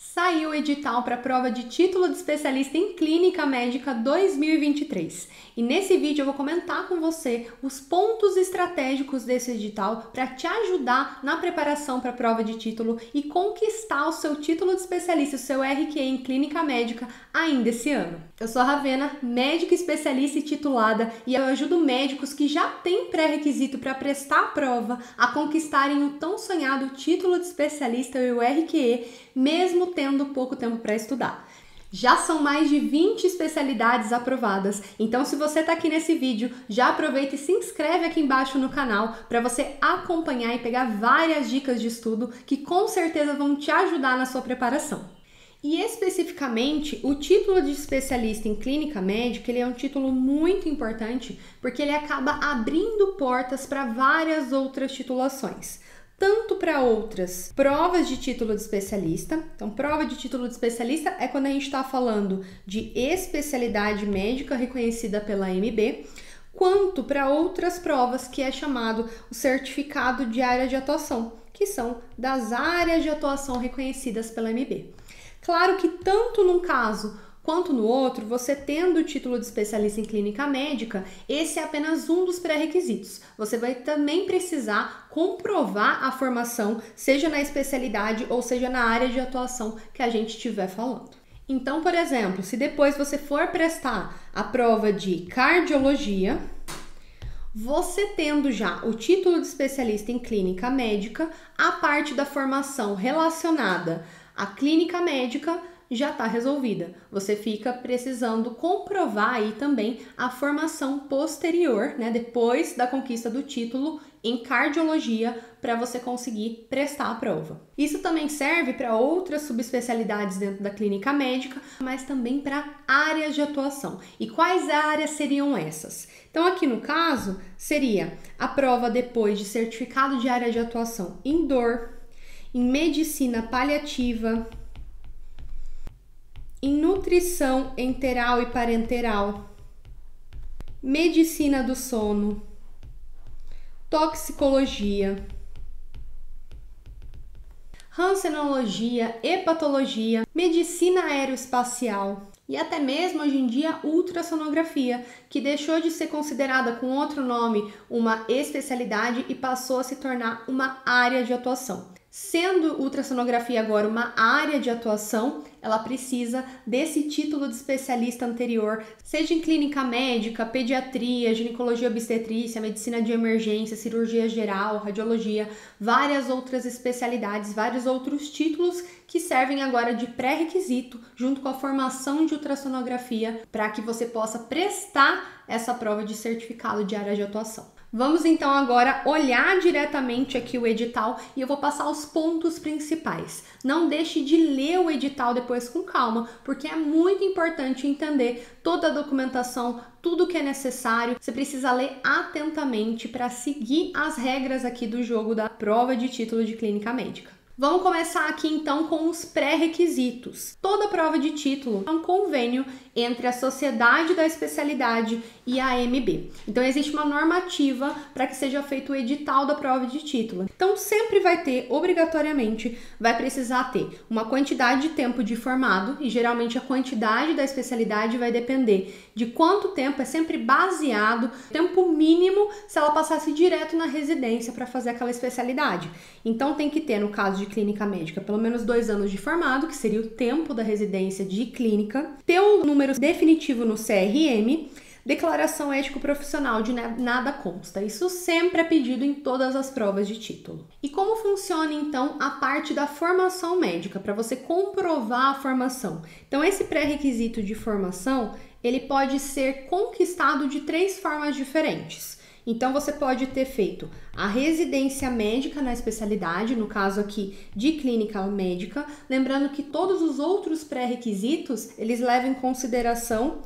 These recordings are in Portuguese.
Saiu o edital para a prova de título de especialista em Clínica Médica 2023. E nesse vídeo eu vou comentar com você os pontos estratégicos desse edital para te ajudar na preparação para a prova de título e conquistar o seu título de especialista, o seu RQE em Clínica Médica ainda esse ano. Eu sou a Ravena, médica especialista e titulada, e eu ajudo médicos que já têm pré-requisito para prestar a prova a conquistarem o tão sonhado título de especialista e o RQE, mesmo tendo pouco tempo para estudar. Já são mais de 20 especialidades aprovadas, então se você está aqui nesse vídeo, já aproveita e se inscreve aqui embaixo no canal para você acompanhar e pegar várias dicas de estudo que com certeza vão te ajudar na sua preparação. E especificamente, o título de especialista em clínica médica, ele é um título muito importante porque ele acaba abrindo portas para várias outras titulações. Tanto para outras provas de título de especialista. Então, prova de título de especialista é quando a gente está falando de especialidade médica reconhecida pela AMB, quanto para outras provas que é chamado o certificado de área de atuação, que são das áreas de atuação reconhecidas pela AMB. Claro que tanto num caso quanto no outro, você tendo o título de especialista em clínica médica, esse é apenas um dos pré-requisitos. Você vai também precisar comprovar a formação, seja na especialidade ou seja na área de atuação que a gente estiver falando. Então, por exemplo, se depois você for prestar a prova de cardiologia, você tendo já o título de especialista em clínica médica, a parte da formação relacionada à clínica médica já está resolvida. Você fica precisando comprovar aí também a formação posterior, né, depois da conquista do título em cardiologia, para você conseguir prestar a prova. Isso também serve para outras subespecialidades dentro da clínica médica, mas também para áreas de atuação. E quais áreas seriam essas? Então, aqui no caso, seria a prova depois de certificado de área de atuação em dor, em medicina paliativa, em nutrição enteral e parenteral, medicina do sono, toxicologia, rancenologia, hepatologia, medicina aeroespacial e até mesmo hoje em dia ultrassonografia, que deixou de ser considerada com outro nome uma especialidade e passou a se tornar uma área de atuação. Sendo ultrassonografia agora uma área de atuação, ela precisa desse título de especialista anterior, seja em clínica médica, pediatria, ginecologia obstetrícia, medicina de emergência, cirurgia geral, radiologia, várias outras especialidades, vários outros títulos que servem agora de pré-requisito junto com a formação de ultrassonografia para que você possa prestar essa prova de certificado de área de atuação. Vamos então agora olhar diretamente aqui o edital e eu vou passar os pontos principais. Não deixe de ler o edital depois com calma, porque é muito importante entender toda a documentação, tudo que é necessário. Você precisa ler atentamente para seguir as regras aqui do jogo da prova de título de clínica médica. Vamos começar aqui então com os pré-requisitos. Toda prova de título é um convênio entre a Sociedade da Especialidade e a AMB. Então existe uma normativa para que seja feito o edital da prova de título. Então sempre vai ter, obrigatoriamente, vai precisar ter uma quantidade de tempo de formado e geralmente a quantidade da especialidade vai depender de quanto tempo, é sempre baseado, tempo mínimo se ela passasse direto na residência para fazer aquela especialidade. Então tem que ter, no caso de clínica médica, pelo menos 2 anos de formado, que seria o tempo da residência de clínica, ter o número definitivo no CRM, declaração ético-profissional de nada consta. Isso sempre é pedido em todas as provas de título. E como funciona então a parte da formação médica, para você comprovar a formação? Então esse pré-requisito de formação, ele pode ser conquistado de 3 formas diferentes. Então, você pode ter feito a residência médica na especialidade, no caso aqui de clínica médica, lembrando que todos os outros pré-requisitos, eles levam em consideração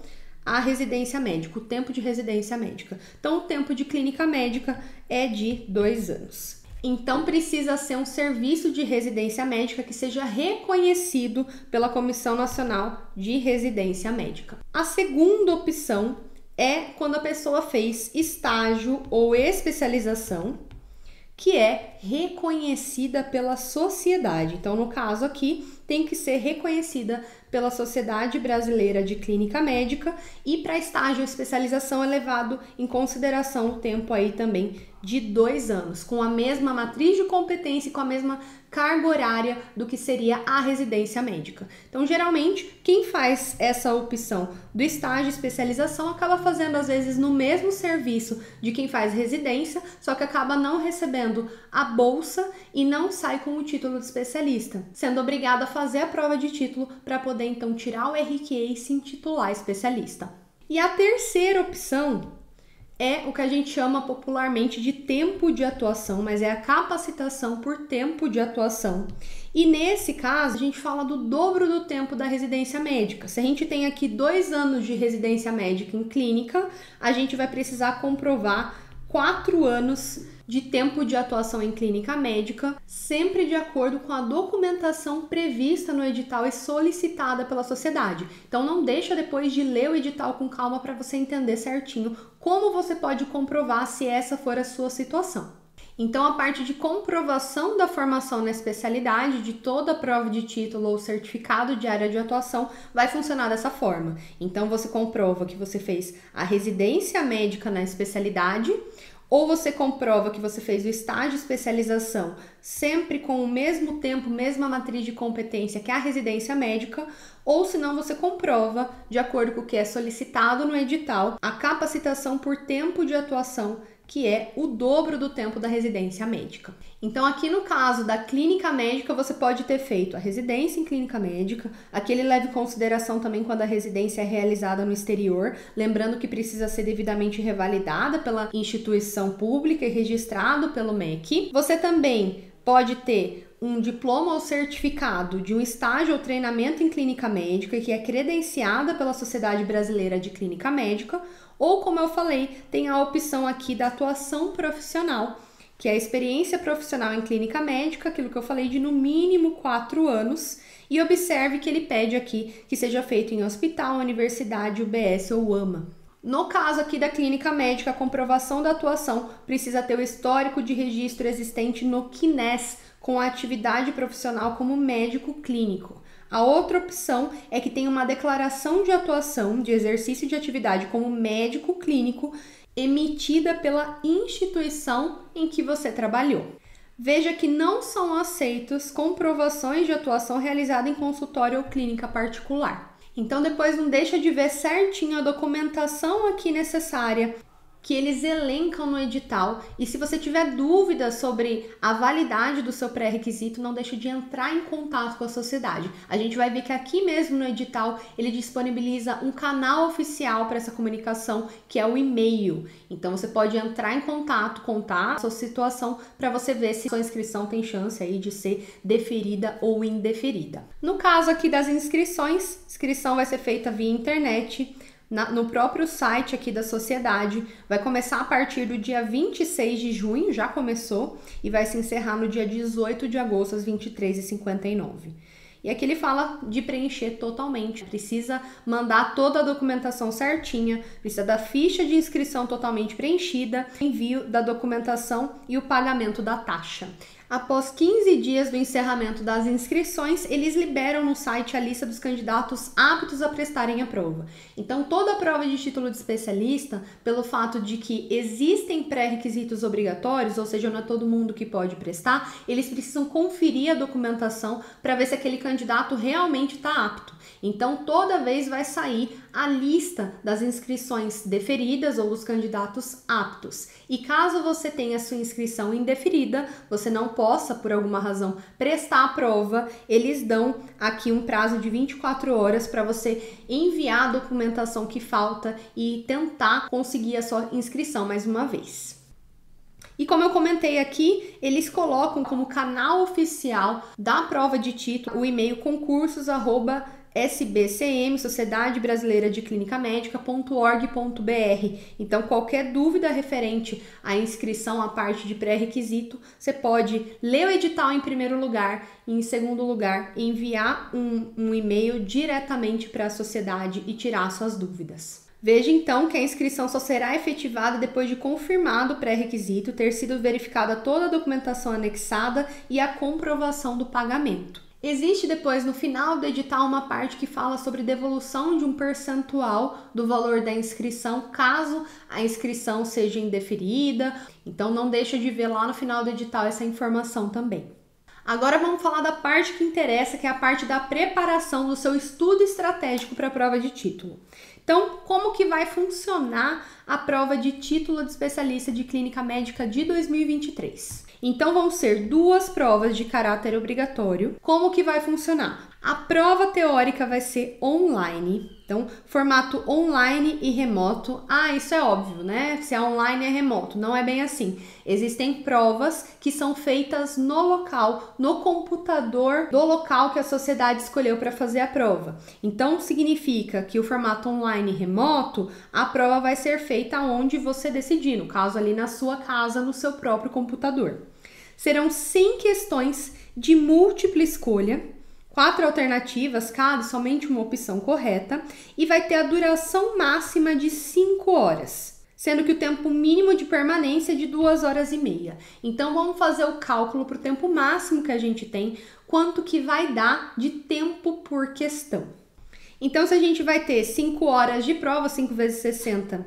a residência médica, o tempo de residência médica. Então, o tempo de clínica médica é de 2 anos. Então, precisa ser um serviço de residência médica que seja reconhecido pela Comissão Nacional de Residência Médica. A segunda opção é quando a pessoa fez estágio ou especialização, que é reconhecida pela sociedade. Então, no caso aqui, tem que ser reconhecida pela Sociedade Brasileira de Clínica Médica, e para estágio e especialização é levado em consideração o tempo aí também de 2 anos, com a mesma matriz de competência e com a mesma carga horária do que seria a residência médica. Então, geralmente, quem faz essa opção do estágio e especialização acaba fazendo, às vezes, no mesmo serviço de quem faz residência, só que acaba não recebendo a bolsa e não sai com o título de especialista, sendo obrigado a fazer a prova de título para poder, então, tirar o RQE e se intitular especialista. E a terceira opção é o que a gente chama popularmente de tempo de atuação, mas é a capacitação por tempo de atuação. E nesse caso, a gente fala do dobro do tempo da residência médica. Se a gente tem aqui 2 anos de residência médica em clínica, a gente vai precisar comprovar 4 anos de tempo de atuação em clínica médica, sempre de acordo com a documentação prevista no edital e solicitada pela sociedade. Então não deixa depois de ler o edital com calma para você entender certinho como você pode comprovar se essa for a sua situação. Então, a parte de comprovação da formação na especialidade, de toda a prova de título ou certificado de área de atuação, vai funcionar dessa forma. Então, você comprova que você fez a residência médica na especialidade, ou você comprova que você fez o estágio de especialização sempre com o mesmo tempo, mesma matriz de competência que a residência médica, ou se não, você comprova, de acordo com o que é solicitado no edital, a capacitação por tempo de atuação, que é o dobro do tempo da residência médica. Então, aqui no caso da clínica médica, você pode ter feito a residência em clínica médica. Aqui ele leva em consideração também quando a residência é realizada no exterior, lembrando que precisa ser devidamente revalidada pela instituição pública e registrado pelo MEC. Você também pode ter um diploma ou certificado de um estágio ou treinamento em clínica médica que é credenciada pela Sociedade Brasileira de Clínica Médica, ou, como eu falei, tem a opção aqui da atuação profissional, que é a experiência profissional em clínica médica, aquilo que eu falei de no mínimo 4 anos, e observe que ele pede aqui que seja feito em hospital, universidade, UBS ou UAMA. No caso aqui da clínica médica, a comprovação da atuação precisa ter o histórico de registro existente no CNES, com a atividade profissional como médico clínico. A outra opção é que tenha uma declaração de atuação de exercício de atividade como médico clínico emitida pela instituição em que você trabalhou. Veja que não são aceitos comprovações de atuação realizada em consultório ou clínica particular. Então depois não deixa de ver certinho a documentação aqui necessária que eles elencam no edital, e se você tiver dúvidas sobre a validade do seu pré-requisito, não deixe de entrar em contato com a sociedade. A gente vai ver que aqui mesmo no edital ele disponibiliza um canal oficial para essa comunicação, que é o e-mail. Então você pode entrar em contato, contar a sua situação para você ver se sua inscrição tem chance aí de ser deferida ou indeferida. No caso aqui das inscrições, a inscrição vai ser feita via internet, no próprio site aqui da sociedade. Vai começar a partir do dia 26 de junho, já começou, e vai se encerrar no dia 18 de agosto, às 23h59. E aqui ele fala de preencher totalmente, precisa mandar toda a documentação certinha, precisa da ficha de inscrição totalmente preenchida, envio da documentação e o pagamento da taxa. Após 15 dias do encerramento das inscrições, eles liberam no site a lista dos candidatos aptos a prestarem a prova. Então, toda a prova de título de especialista, pelo fato de que existem pré-requisitos obrigatórios, ou seja, não é todo mundo que pode prestar, eles precisam conferir a documentação para ver se aquele candidato realmente está apto. Então, toda vez vai sair a lista das inscrições deferidas ou dos candidatos aptos. E caso você tenha sua inscrição indeferida, você não possa, por alguma razão, prestar a prova, eles dão aqui um prazo de 24 horas para você enviar a documentação que falta e tentar conseguir a sua inscrição mais uma vez. E como eu comentei aqui, eles colocam como canal oficial da prova de título o e-mail concursos@sbcm, Sociedade Brasileira de Clínica Médica.org.br. Então, qualquer dúvida referente à inscrição, à parte de pré-requisito, você pode ler o edital em primeiro lugar e, em segundo lugar, enviar um e-mail diretamente para a sociedade e tirar suas dúvidas. Veja então que a inscrição só será efetivada depois de confirmado o pré-requisito, ter sido verificada toda a documentação anexada e a comprovação do pagamento. Existe depois, no final do edital, uma parte que fala sobre devolução de um percentual do valor da inscrição, caso a inscrição seja indeferida. Então, não deixa de ver lá no final do edital essa informação também. Agora vamos falar da parte que interessa, que é a parte da preparação do seu estudo estratégico para a prova de título. Então, como que vai funcionar a prova de título de especialista de clínica médica de 2023? Então, vão ser 2 provas de caráter obrigatório. Como que vai funcionar? A prova teórica vai ser online, então, formato online e remoto. Isso é óbvio, né? Se é online é remoto. Não é bem assim. Existem provas que são feitas no local, no computador do local que a sociedade escolheu para fazer a prova. Então, significa que o formato online e remoto, a prova vai ser feita onde você decidir, no caso ali na sua casa, no seu próprio computador. Serão 100 questões de múltipla escolha, 4 alternativas, cabe somente uma opção correta, e vai ter a duração máxima de 5 horas, sendo que o tempo mínimo de permanência é de 2 horas e meia. Então, vamos fazer o cálculo para o tempo máximo que a gente tem, quanto que vai dar de tempo por questão. Então, se a gente vai ter 5 horas de prova, 5 vezes 60,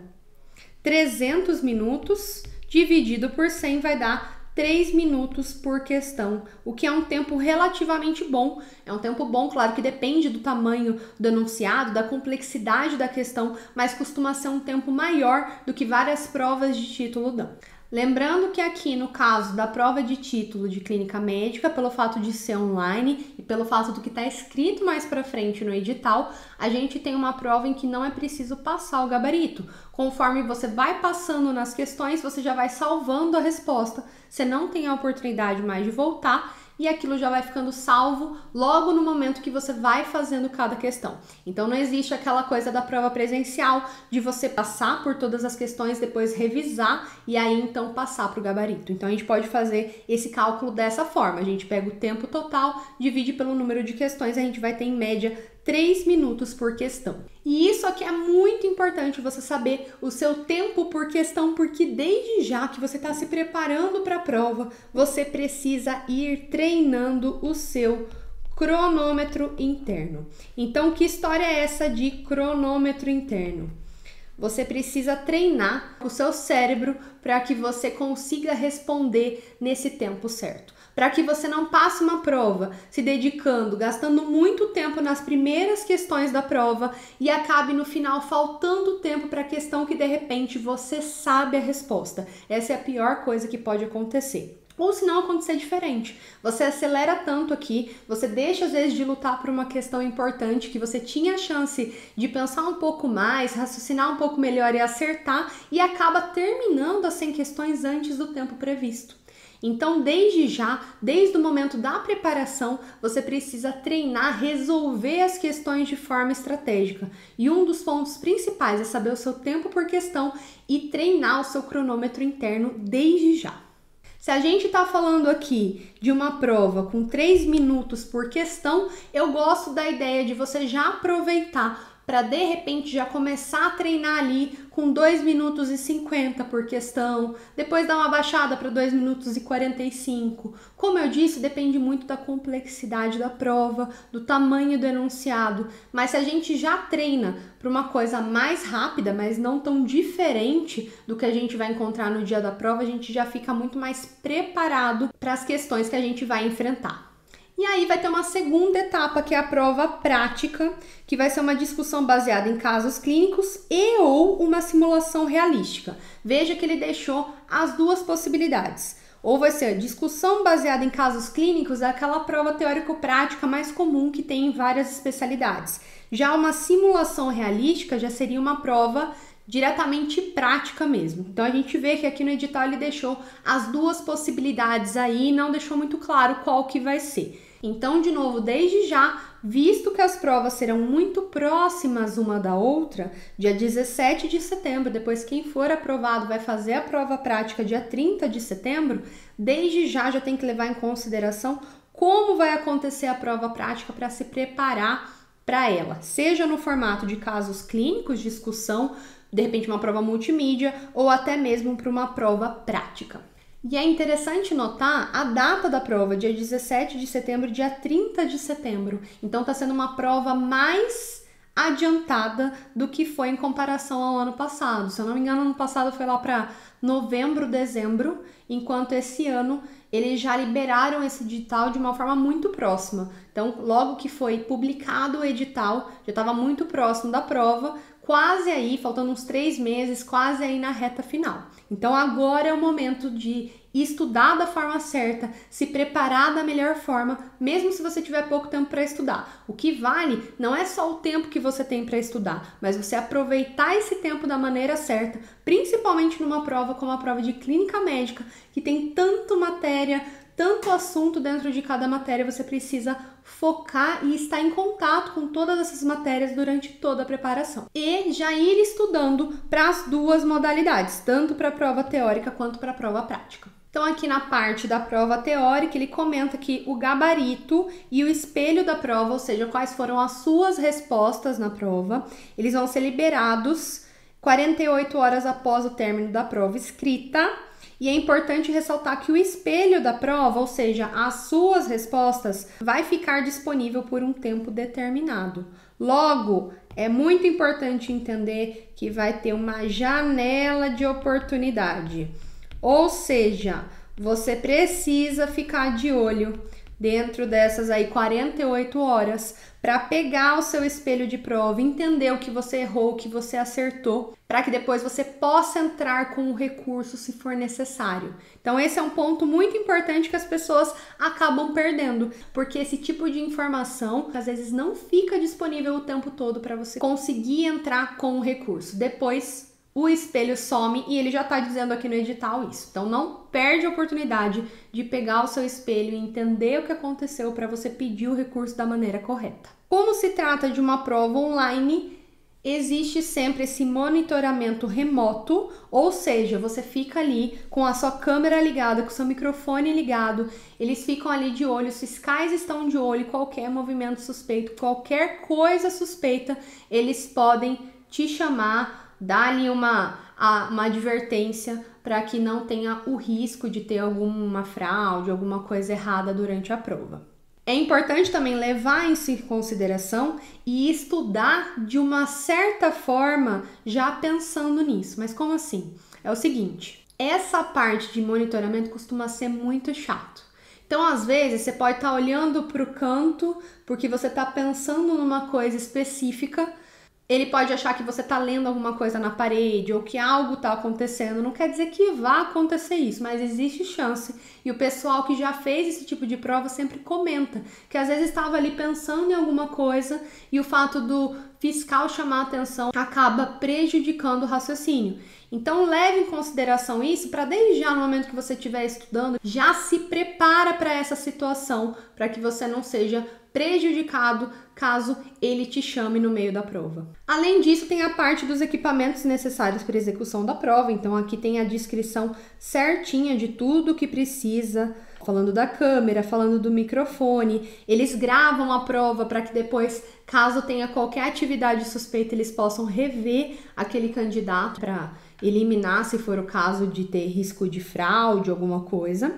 300 minutos, dividido por 100 vai dar 3 minutos por questão, o que é um tempo relativamente bom. É um tempo bom, claro que depende do tamanho do enunciado, da complexidade da questão, mas costuma ser um tempo maior do que várias provas de título dão. Lembrando que aqui no caso da prova de título de clínica médica, pelo fato de ser online e pelo fato do que está escrito mais para frente no edital, a gente tem uma prova em que não é preciso passar o gabarito. Conforme você vai passando nas questões, você já vai salvando a resposta. Você não tem a oportunidade mais de voltar e aquilo já vai ficando salvo logo no momento que você vai fazendo cada questão. Então não existe aquela coisa da prova presencial de você passar por todas as questões, depois revisar e aí então passar para o gabarito. Então a gente pode fazer esse cálculo dessa forma. A gente pega o tempo total, divide pelo número de questões, a gente vai ter em média 3 minutos por questão. E isso aqui é muito importante você saber o seu tempo por questão, porque desde já que você está se preparando para a prova, você precisa ir treinando o seu cronômetro interno. Então, que história é essa de cronômetro interno? Você precisa treinar o seu cérebro para que você consiga responder nesse tempo certo. Para que você não passe uma prova se dedicando, gastando muito tempo nas primeiras questões da prova e acabe no final faltando tempo para a questão que de repente você sabe a resposta. Essa é a pior coisa que pode acontecer. Ou se não acontecer diferente, você acelera tanto aqui, você deixa às vezes de lutar por uma questão importante que você tinha a chance de pensar um pouco mais, raciocinar um pouco melhor e acertar e acaba terminando as 100 questões antes do tempo previsto. Então, desde já, desde o momento da preparação, você precisa treinar, resolver as questões de forma estratégica. E um dos pontos principais é saber o seu tempo por questão e treinar o seu cronômetro interno desde já. Se a gente está falando aqui de uma prova com 3 minutos por questão, eu gosto da ideia de você já aproveitar para de repente já começar a treinar ali com 2 minutos e 50 por questão, depois dar uma baixada para 2 minutos e 45. Como eu disse, depende muito da complexidade da prova, do tamanho do enunciado, mas se a gente já treina para uma coisa mais rápida, mas não tão diferente do que a gente vai encontrar no dia da prova, a gente já fica muito mais preparado para as questões que a gente vai enfrentar. E aí vai ter uma segunda etapa, que é a prova prática, que vai ser uma discussão baseada em casos clínicos e ou uma simulação realística. Veja que ele deixou as duas possibilidades. Ou vai ser a discussão baseada em casos clínicos, é aquela prova teórico-prática mais comum que tem em várias especialidades. Já uma simulação realística já seria uma prova diretamente prática mesmo. Então a gente vê que aqui no edital ele deixou as duas possibilidades aí e não deixou muito claro qual que vai ser. Então, de novo, desde já, visto que as provas serão muito próximas uma da outra, dia 17 de setembro, depois quem for aprovado vai fazer a prova prática dia 30 de setembro, desde já tem que levar em consideração como vai acontecer a prova prática para se preparar para ela, seja no formato de casos clínicos, discussão, de repente uma prova multimídia ou até mesmo para uma prova prática. E é interessante notar a data da prova, dia 17 de setembro, dia 30 de setembro. Então está sendo uma prova mais adiantada do que foi em comparação ao ano passado. Se eu não me engano, ano passado foi lá para novembro, dezembro, enquanto esse ano eles já liberaram esse edital de uma forma muito próxima. Então, logo que foi publicado o edital, já estava muito próximo da prova, quase aí, faltando uns 3 meses, quase aí na reta final. Então, agora é o momento de estudar da forma certa, se preparar da melhor forma, mesmo se você tiver pouco tempo para estudar. O que vale não é só o tempo que você tem para estudar, mas você aproveitar esse tempo da maneira certa, principalmente numa prova como a prova de clínica médica, que tem tanto matéria, tanto assunto dentro de cada matéria, você precisa focar e estar em contato com todas essas matérias durante toda a preparação. E já ir estudando para as duas modalidades, tanto para a prova teórica quanto para a prova prática. Então, aqui na parte da prova teórica, ele comenta que o gabarito e o espelho da prova, ou seja, quais foram as suas respostas na prova, eles vão ser liberados 48 horas após o término da prova escrita. E é importante ressaltar que o espelho da prova, ou seja, as suas respostas, vai ficar disponível por um tempo determinado. Logo, é muito importante entender que vai ter uma janela de oportunidade. Ou seja, você precisa ficar de olho dentro dessas aí 48 horas para pegar o seu espelho de prova, entender o que você errou, o que você acertou, para que depois você possa entrar com o recurso se for necessário. Então esse é um ponto muito importante que as pessoas acabam perdendo, porque esse tipo de informação às vezes não fica disponível o tempo todo para você conseguir entrar com o recurso. Depois o espelho some e ele já está dizendo aqui no edital isso. Então não perde a oportunidade de pegar o seu espelho e entender o que aconteceu para você pedir o recurso da maneira correta. Como se trata de uma prova online, existe sempre esse monitoramento remoto, ou seja, você fica ali com a sua câmera ligada, com o seu microfone ligado, eles ficam ali de olho, os fiscais estão de olho, qualquer movimento suspeito, qualquer coisa suspeita, eles podem te chamar, dar ali uma advertência para que não tenha o risco de ter alguma fraude, alguma coisa errada durante a prova. É importante também levar isso em consideração e estudar de uma certa forma já pensando nisso. Mas como assim? É o seguinte, essa parte de monitoramento costuma ser muito chato. Então, às vezes, você pode estar olhando para o canto porque você está pensando numa coisa específica. Ele pode achar que você está lendo alguma coisa na parede ou que algo está acontecendo. Não quer dizer que vá acontecer isso, mas existe chance. E o pessoal que já fez esse tipo de prova sempre comenta que às vezes estava ali pensando em alguma coisa e o fato do fiscal chamar a atenção acaba prejudicando o raciocínio. Então leve em consideração isso para desde já no momento que você estiver estudando, já se prepara para essa situação, para que você não seja prejudicado caso ele te chame no meio da prova. Além disso, tem a parte dos equipamentos necessários para a execução da prova. Então aqui tem a descrição certinha de tudo que precisa, falando da câmera, falando do microfone. Eles gravam a prova para que depois, caso tenha qualquer atividade suspeita, eles possam rever aquele candidato para eliminar, se for o caso de ter risco de fraude, alguma coisa.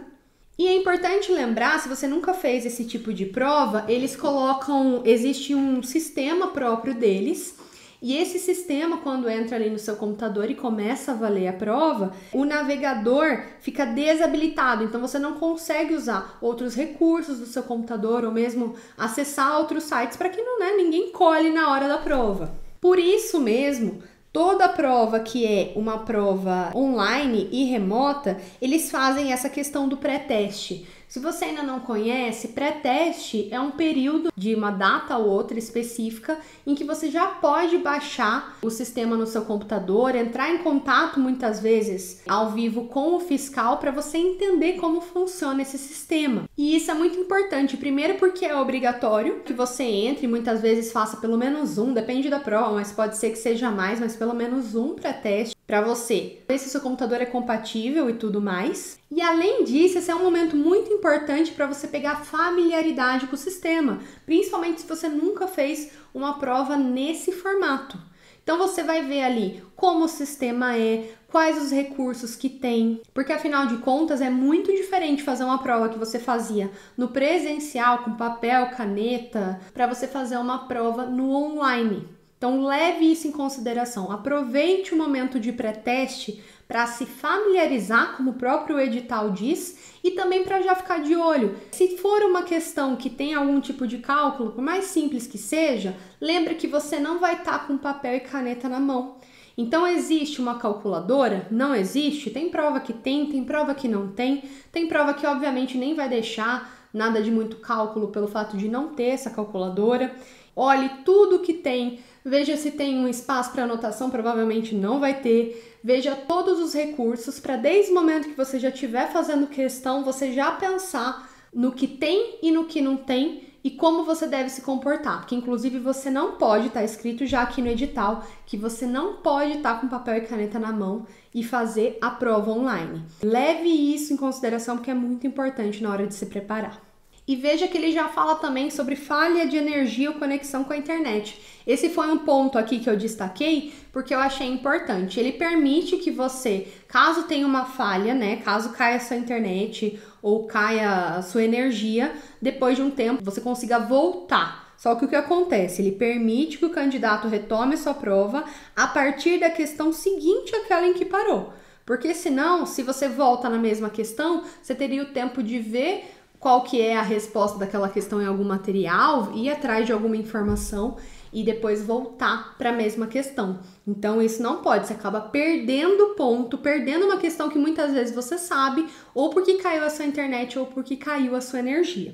E é importante lembrar, se você nunca fez esse tipo de prova, eles colocam, existe um sistema próprio deles, e esse sistema, quando entra ali no seu computador e começa a valer a prova, o navegador fica desabilitado, então você não consegue usar outros recursos do seu computador ou mesmo acessar outros sites para que ninguém colhe na hora da prova. Por isso mesmo, toda prova que é uma prova online e remota, eles fazem essa questão do pré-teste. Se você ainda não conhece, pré-teste é um período de uma data ou outra específica em que você já pode baixar o sistema no seu computador, entrar em contato muitas vezes ao vivo com o fiscal para você entender como funciona esse sistema. E isso é muito importante, primeiro porque é obrigatório que você entre, muitas vezes faça pelo menos um, depende da prova, mas pode ser que seja mais, mas pelo menos um pré-teste para você ver se o seu computador é compatível e tudo mais. E além disso, esse é um momento muito importante para você pegar familiaridade com o sistema, principalmente se você nunca fez uma prova nesse formato. Então você vai ver ali como o sistema é, quais os recursos que tem, porque afinal de contas é muito diferente fazer uma prova que você fazia no presencial com papel, caneta, para você fazer uma prova no online. Então leve isso em consideração, aproveite o momento de pré-teste para se familiarizar, como o próprio edital diz, e também para já ficar de olho. Se for uma questão que tem algum tipo de cálculo, por mais simples que seja, lembre que você não vai estar com papel e caneta na mão. Então existe uma calculadora? Não existe? Tem prova que tem prova que não tem prova que obviamente nem vai deixar nada de muito cálculo pelo fato de não ter essa calculadora. Olhe tudo que tem, veja se tem um espaço para anotação, provavelmente não vai ter. Veja todos os recursos para desde o momento que você já estiver fazendo questão, você já pensar no que tem e no que não tem e como você deve se comportar. Porque inclusive você não pode, estar escrito já aqui no edital, que você não pode estar com papel e caneta na mão e fazer a prova online. Leve isso em consideração porque é muito importante na hora de se preparar. E veja que ele já fala também sobre falha de energia ou conexão com a internet. Esse foi um ponto aqui que eu destaquei porque eu achei importante. Ele permite que você, caso tenha uma falha, né, caso caia a sua internet ou caia a sua energia, depois de um tempo você consiga voltar. Só que o que acontece? Ele permite que o candidato retome a sua prova a partir da questão seguinte àquela em que parou. Porque senão, se você volta na mesma questão, você teria o tempo de ver qual que é a resposta daquela questão em algum material, ir atrás de alguma informação e depois voltar para a mesma questão. Então isso não pode, você acaba perdendo ponto, perdendo uma questão que muitas vezes você sabe, ou porque caiu a sua internet ou porque caiu a sua energia.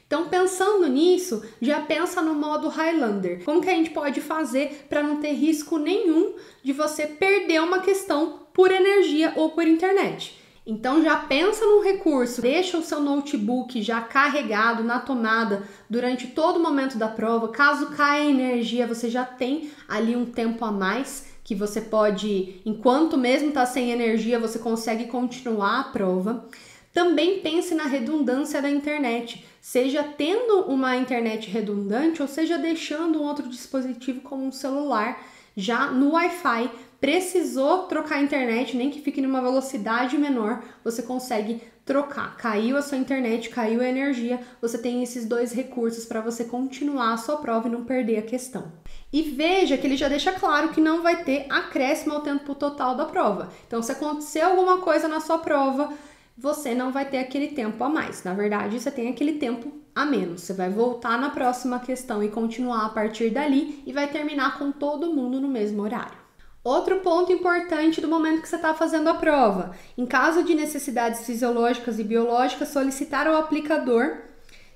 Então pensando nisso, já pensa no modo Highlander. Como que a gente pode fazer para não ter risco nenhum de você perder uma questão por energia ou por internet? Então já pensa num recurso, deixa o seu notebook já carregado na tomada durante todo o momento da prova. Caso caia a energia, você já tem ali um tempo a mais que você pode, enquanto mesmo está sem energia, você consegue continuar a prova. Também pense na redundância da internet, seja tendo uma internet redundante ou seja deixando um outro dispositivo como um celular já no Wi-Fi. Precisou trocar a internet, nem que fique numa velocidade menor, você consegue trocar. Caiu a sua internet, caiu a energia, você tem esses dois recursos para você continuar a sua prova e não perder a questão. E veja que ele já deixa claro que não vai ter acréscimo ao tempo total da prova. Então, se acontecer alguma coisa na sua prova, você não vai ter aquele tempo a mais. Na verdade, você tem aquele tempo a menos. Você vai voltar na próxima questão e continuar a partir dali e vai terminar com todo mundo no mesmo horário. Outro ponto importante do momento que você está fazendo a prova. Em caso de necessidades fisiológicas e biológicas, solicitar ao aplicador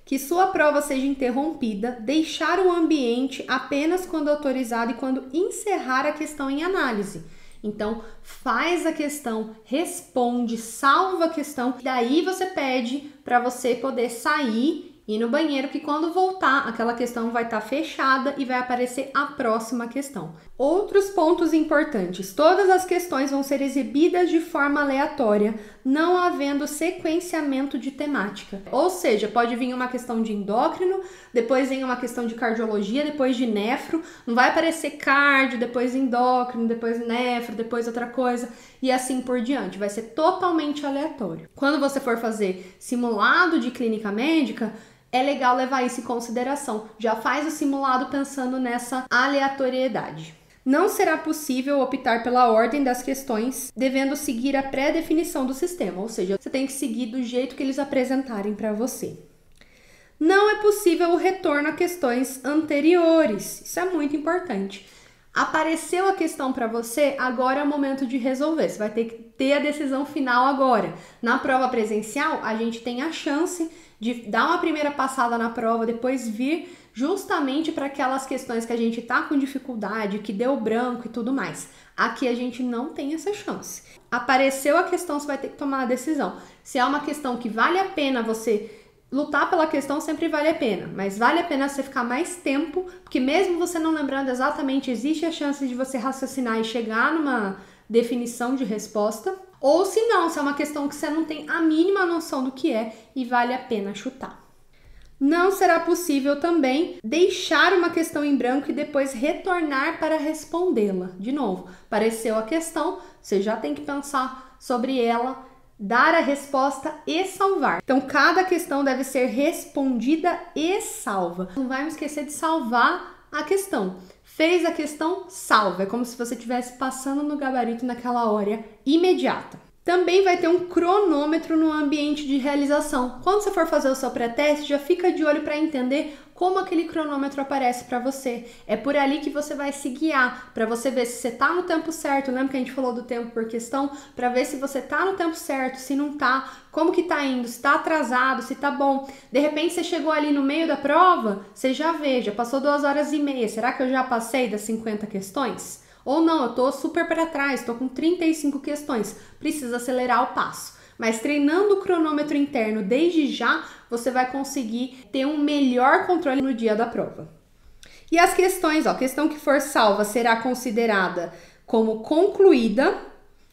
que sua prova seja interrompida, deixar o ambiente apenas quando autorizado e quando encerrar a questão em análise. Então, faz a questão, responde, salva a questão, daí você pede para você poder sair e ir no banheiro, que quando voltar, aquela questão vai estar fechada e vai aparecer a próxima questão. Outros pontos importantes: todas as questões vão ser exibidas de forma aleatória, não havendo sequenciamento de temática. Ou seja, pode vir uma questão de endócrino, depois vem uma questão de cardiologia, depois de nefro, não vai aparecer cardio, depois endócrino, depois nefro, depois outra coisa e assim por diante. Vai ser totalmente aleatório. Quando você for fazer simulado de clínica médica, é legal levar isso em consideração. Já faz o simulado pensando nessa aleatoriedade. Não será possível optar pela ordem das questões, devendo seguir a pré-definição do sistema, ou seja, você tem que seguir do jeito que eles apresentarem para você. Não é possível o retorno a questões anteriores, isso é muito importante. Apareceu a questão para você, agora é o momento de resolver, você vai ter que ter a decisão final agora. Na prova presencial, a gente tem a chance de dar uma primeira passada na prova, depois vir justamente para aquelas questões que a gente tá com dificuldade, que deu branco e tudo mais. Aqui a gente não tem essa chance. Apareceu a questão, você vai ter que tomar a decisão. Se é uma questão que vale a pena você lutar pela questão, sempre vale a pena, mas vale a pena você ficar mais tempo, porque mesmo você não lembrando exatamente, existe a chance de você raciocinar e chegar numa definição de resposta. Ou se não, se é uma questão que você não tem a mínima noção do que é e vale a pena chutar. Não será possível também deixar uma questão em branco e depois retornar para respondê-la. De novo, apareceu a questão, você já tem que pensar sobre ela, dar a resposta e salvar. Então, cada questão deve ser respondida e salva. Não vai me esquecer de salvar a questão. Fez a questão, salva. É como se você estivesse passando no gabarito naquela hora imediata. Também vai ter um cronômetro no ambiente de realização. Quando você for fazer o seu pré-teste, já fica de olho para entender como aquele cronômetro aparece para você. É por ali que você vai se guiar, para você ver se você está no tempo certo. Lembra que a gente falou do tempo por questão? Para ver se você está no tempo certo, se não está, como que está indo, se está atrasado, se está bom. De repente você chegou ali no meio da prova, você já vê, já passou 2h30. Será que eu já passei das 50 questões? Ou não, eu tô super para trás, tô com 35 questões, precisa acelerar o passo. Mas treinando o cronômetro interno desde já, você vai conseguir ter um melhor controle no dia da prova. E as questões, a questão que for salva será considerada como concluída,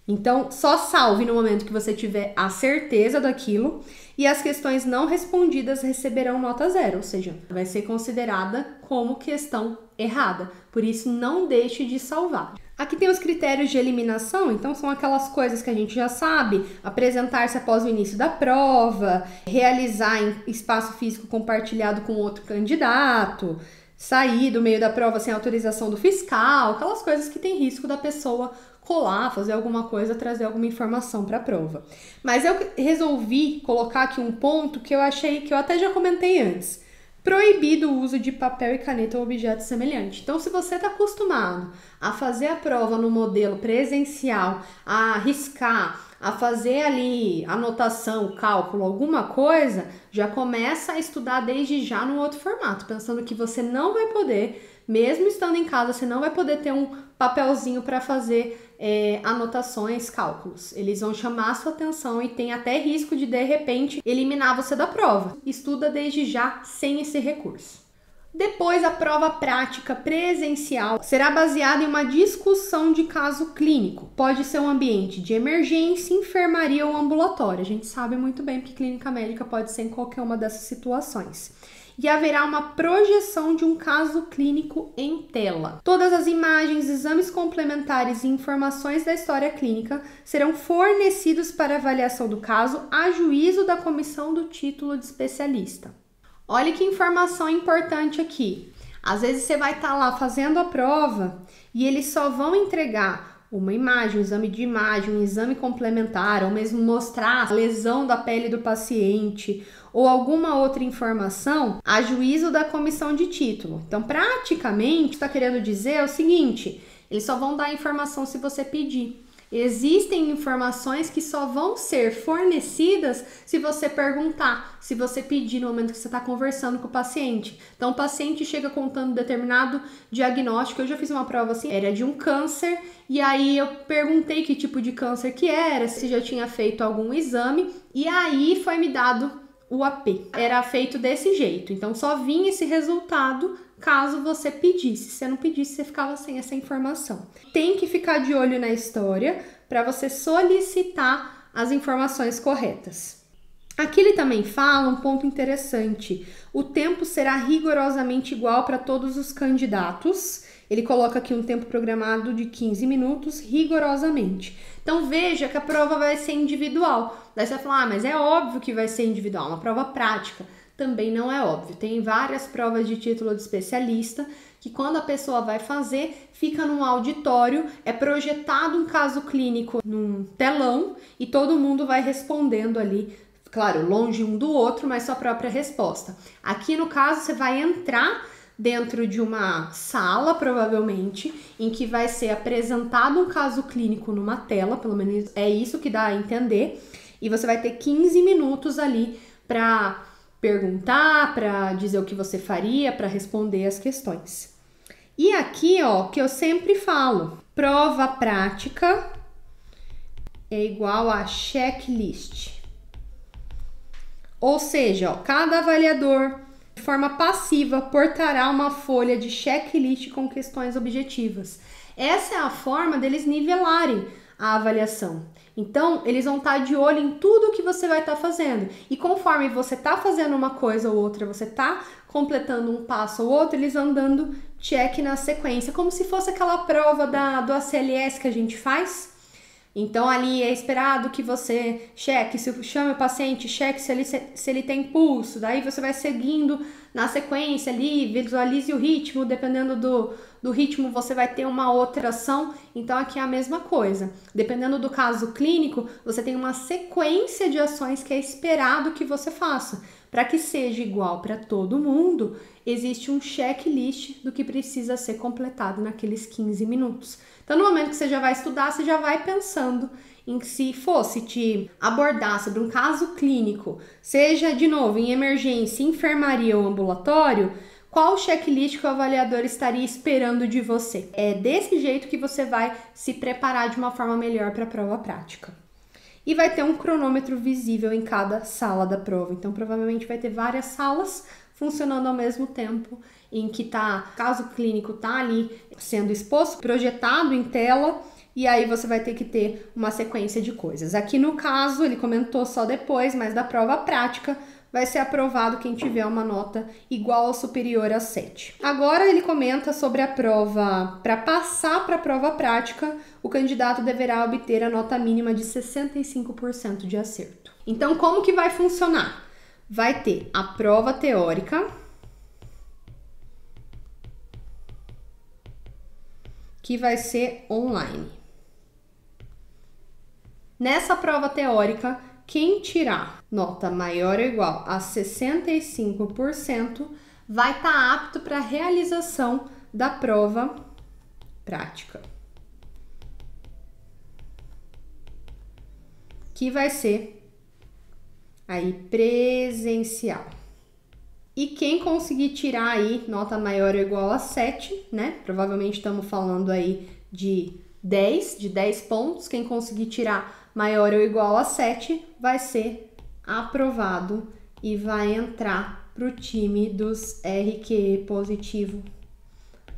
então só salve no momento que você tiver a certeza daquilo, e as questões não respondidas receberão nota 0, ou seja, vai ser considerada como questão errada, por isso não deixe de salvar. Aqui tem os critérios de eliminação, então são aquelas coisas que a gente já sabe: apresentar-se após o início da prova, realizar em espaço físico compartilhado com outro candidato, sair do meio da prova sem autorização do fiscal, aquelas coisas que tem risco da pessoa colar, fazer alguma coisa, trazer alguma informação para a prova. Mas eu resolvi colocar aqui um ponto que eu achei, que eu até já comentei antes. Proibido o uso de papel e caneta ou objeto semelhante. Então, se você está acostumado a fazer a prova no modelo presencial, a riscar, a fazer ali anotação, cálculo, alguma coisa, já começa a estudar desde já no outro formato, pensando que você não vai poder, mesmo estando em casa, você não vai poder ter um papelzinho para fazer anotações, cálculos. Eles vão chamar a sua atenção e tem até risco de repente, eliminar você da prova. Estuda desde já sem esse recurso. Depois, a prova prática presencial será baseada em uma discussão de caso clínico. Pode ser um ambiente de emergência, enfermaria ou ambulatório. A gente sabe muito bem que clínica médica pode ser em qualquer uma dessas situações. E haverá uma projeção de um caso clínico em tela. Todas as imagens, exames complementares e informações da história clínica serão fornecidos para avaliação do caso a juízo da comissão do título de especialista. Olha que informação importante aqui. Às vezes você vai estar lá fazendo a prova e eles só vão entregar uma imagem, um exame de imagem, um exame complementar, ou mesmo mostrar a lesão da pele do paciente ou alguma outra informação a juízo da comissão de título. Então, praticamente, está querendo dizer é o seguinte: eles só vão dar a informação se você pedir. Existem informações que só vão ser fornecidas se você perguntar, se você pedir no momento que você está conversando com o paciente. Então, o paciente chega contando determinado diagnóstico. Eu já fiz uma prova assim, era de um câncer, e aí eu perguntei que tipo de câncer que era, se já tinha feito algum exame, e aí foi me dado o AP. Era feito desse jeito, então só vinha esse resultado caso você pedisse. Se você não pedisse, você ficava sem essa informação. Tem que ficar de olho na história para você solicitar as informações corretas. Aqui ele também fala um ponto interessante: o tempo será rigorosamente igual para todos os candidatos. Ele coloca aqui um tempo programado de 15 minutos, rigorosamente. Então veja que a prova vai ser individual. Daí você vai falar: mas é óbvio que vai ser individual, uma prova prática. Também não é óbvio. Tem várias provas de título de especialista que, quando a pessoa vai fazer, fica num auditório, é projetado um caso clínico num telão e todo mundo vai respondendo ali, claro, longe um do outro, mas sua própria resposta. Aqui, no caso, você vai entrar dentro de uma sala, provavelmente, em que vai ser apresentado um caso clínico numa tela, pelo menos é isso que dá a entender, e você vai ter 15 minutos ali para perguntar, para dizer o que você faria, para responder as questões. E aqui, ó, que eu sempre falo, prova prática é igual a checklist. Ou seja, ó, cada avaliador, de forma passiva, portará uma folha de checklist com questões objetivas. Essa é a forma deles nivelarem a avaliação. Então, eles vão estar de olho em tudo que você vai estar fazendo. E conforme você está fazendo uma coisa ou outra, você está completando um passo ou outro, eles vão dando check na sequência, como se fosse aquela prova do ACLS que a gente faz. Então, ali é esperado que você cheque, chame o paciente, cheque se ele tem pulso, daí você vai seguindo na sequência ali, visualize o ritmo, dependendo do ritmo você vai ter uma outra ação, então aqui é a mesma coisa. Dependendo do caso clínico, você tem uma sequência de ações que é esperado que você faça. Para que seja igual para todo mundo, existe um checklist do que precisa ser completado naqueles 15 minutos. Então, no momento que você já vai estudar, você já vai pensando em que se fosse te abordar sobre um caso clínico, seja, de novo, em emergência, enfermaria ou ambulatório, qual checklist que o avaliador estaria esperando de você? É desse jeito que você vai se preparar de uma forma melhor para a prova prática. E vai ter um cronômetro visível em cada sala da prova. Então, provavelmente vai ter várias salas funcionando ao mesmo tempo, em que caso clínico tá ali sendo exposto, projetado em tela, e aí você vai ter que ter uma sequência de coisas. Aqui no caso, ele comentou só depois, mas da prova prática vai ser aprovado quem tiver uma nota igual ou superior a 7. Agora ele comenta sobre a prova. Para passar para a prova prática, o candidato deverá obter a nota mínima de 65% de acerto. Então, como que vai funcionar? Vai ter a prova teórica, que vai ser online. Nessa prova teórica, quem tirar nota maior ou igual a 65% vai estar apto para a realização da prova prática, que vai ser aí presencial. E quem conseguir tirar aí nota maior ou igual a 7, né? Provavelmente estamos falando aí de 10 pontos. Quem conseguir tirar maior ou igual a 7 vai ser aprovado e vai entrar para o time dos RQE positivo,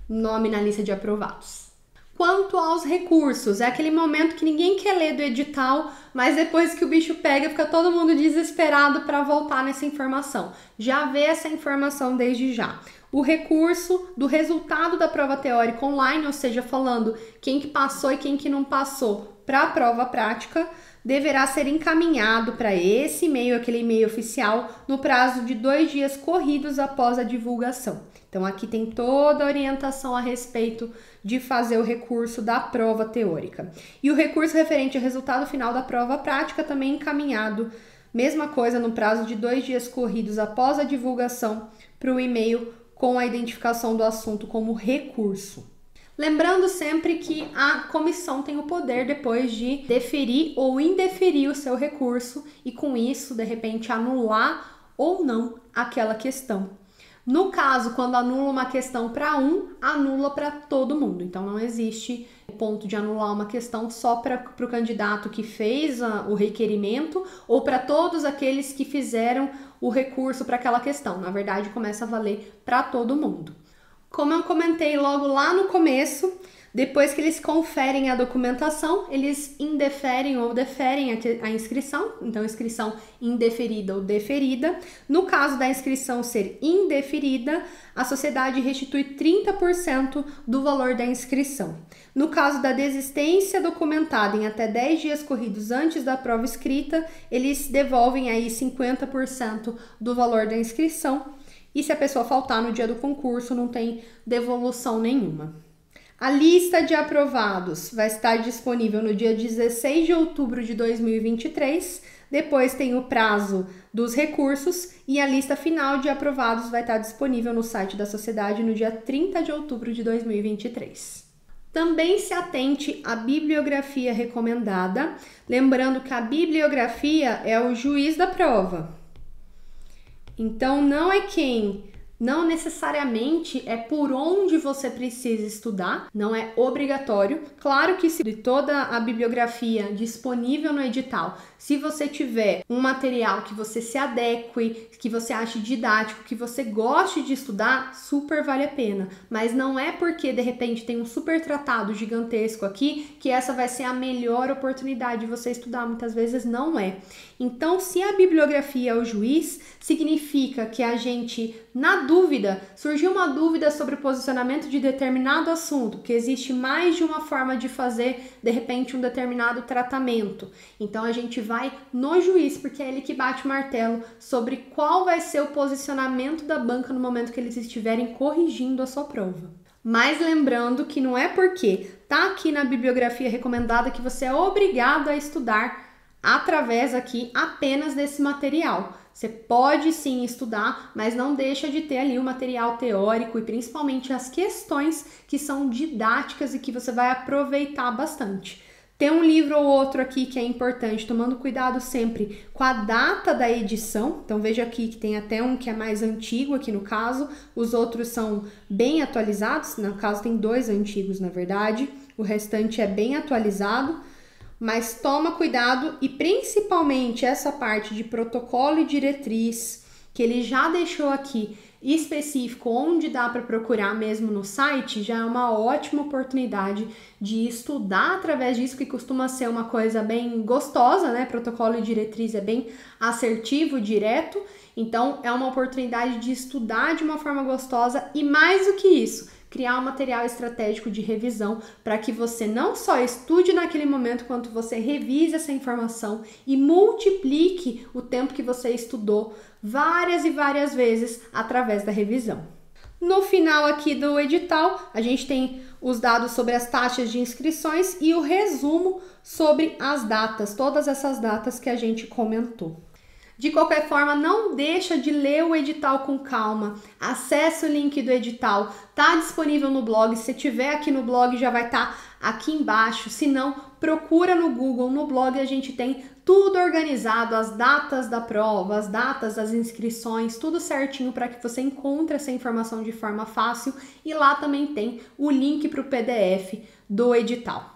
nome na lista de aprovados. Quanto aos recursos, é aquele momento que ninguém quer ler do edital, mas depois que o bicho pega, fica todo mundo desesperado para voltar nessa informação. Já vê essa informação desde já. O recurso do resultado da prova teórica online, ou seja, falando quem que passou e quem que não passou para a prova prática, deverá ser encaminhado para esse e-mail, aquele e-mail oficial, no prazo de 2 dias corridos após a divulgação. Então, aqui tem toda a orientação a respeito de fazer o recurso da prova teórica. E o recurso referente ao resultado final da prova prática também encaminhado, mesma coisa, no prazo de 2 dias corridos após a divulgação, para o e-mail com a identificação do assunto como recurso. Lembrando sempre que a comissão tem o poder depois de deferir ou indeferir o seu recurso e com isso, de repente, anular ou não aquela questão. No caso, quando anula uma questão para anula para todo mundo. Então, não existe ponto de anular uma questão só para o candidato que fez o requerimento ou para todos aqueles que fizeram o recurso para aquela questão. Na verdade, começa a valer para todo mundo. Como eu comentei logo lá no começo, depois que eles conferem a documentação, eles indeferem ou deferem a inscrição, então inscrição indeferida ou deferida. No caso da inscrição ser indeferida, a sociedade restitui 30% do valor da inscrição. No caso da desistência documentada em até 10 dias corridos antes da prova escrita, eles devolvem aí 50% do valor da inscrição. E se a pessoa faltar no dia do concurso, não tem devolução nenhuma. A lista de aprovados vai estar disponível no dia 16 de outubro de 2023. Depois tem o prazo dos recursos e a lista final de aprovados vai estar disponível no site da sociedade no dia 30 de outubro de 2023. Também se atente à bibliografia recomendada, lembrando que a bibliografia é o juiz da prova. Então, não é quem Não necessariamente é por onde você precisa estudar, não é obrigatório. Claro que se de toda a bibliografia disponível no edital, se você tiver um material que você se adeque, que você ache didático, que você goste de estudar, super vale a pena. Mas não é porque de repente tem um super tratado gigantesco aqui que essa vai ser a melhor oportunidade de você estudar. Muitas vezes não é. Então, se a bibliografia é o juiz, significa que a gente, na dúvida, surgiu uma dúvida sobre o posicionamento de determinado assunto, que existe mais de uma forma de fazer, de repente, um determinado tratamento. Então, a gente vai no juiz, porque é ele que bate o martelo sobre qual vai ser o posicionamento da banca no momento que eles estiverem corrigindo a sua prova. Mas lembrando que não é porque tá aqui na bibliografia recomendada que você é obrigado a estudar através aqui apenas desse material. Você pode sim estudar, mas não deixa de ter ali o material teórico e principalmente as questões que são didáticas e que você vai aproveitar bastante. Tem um livro ou outro aqui que é importante, tomando cuidado sempre com a data da edição. Então veja aqui que tem até um que é mais antigo aqui no caso, os outros são bem atualizados, no caso tem 2 antigos na verdade, o restante é bem atualizado. Mas toma cuidado e principalmente essa parte de protocolo e diretriz, que ele já deixou aqui específico onde dá para procurar mesmo no site, já é uma ótima oportunidade de estudar através disso, que costuma ser uma coisa bem gostosa, né? Protocolo e diretriz é bem assertivo, direto, então é uma oportunidade de estudar de uma forma gostosa e mais do que isso, criar um material estratégico de revisão para que você não só estude naquele momento, quanto você revise essa informação e multiplique o tempo que você estudou várias e várias vezes através da revisão. No final aqui do edital, a gente tem os dados sobre as taxas de inscrições e o resumo sobre as datas, todas essas datas que a gente comentou. De qualquer forma, não deixa de ler o edital com calma, acesse o link do edital, tá disponível no blog, se tiver aqui no blog já vai estar aqui embaixo, se não, procura no Google, no blog a gente tem tudo organizado, as datas da prova, as datas das inscrições, tudo certinho para que você encontre essa informação de forma fácil e lá também tem o link para o PDF do edital.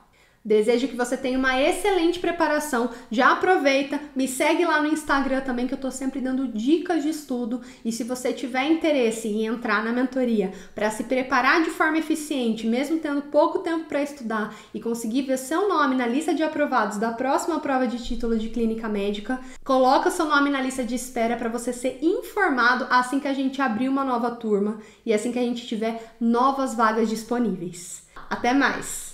Desejo que você tenha uma excelente preparação, já aproveita, me segue lá no Instagram também que eu tô sempre dando dicas de estudo e se você tiver interesse em entrar na mentoria para se preparar de forma eficiente, mesmo tendo pouco tempo para estudar e conseguir ver seu nome na lista de aprovados da próxima prova de título de clínica médica, coloca seu nome na lista de espera para você ser informado assim que a gente abrir uma nova turma e assim que a gente tiver novas vagas disponíveis. Até mais!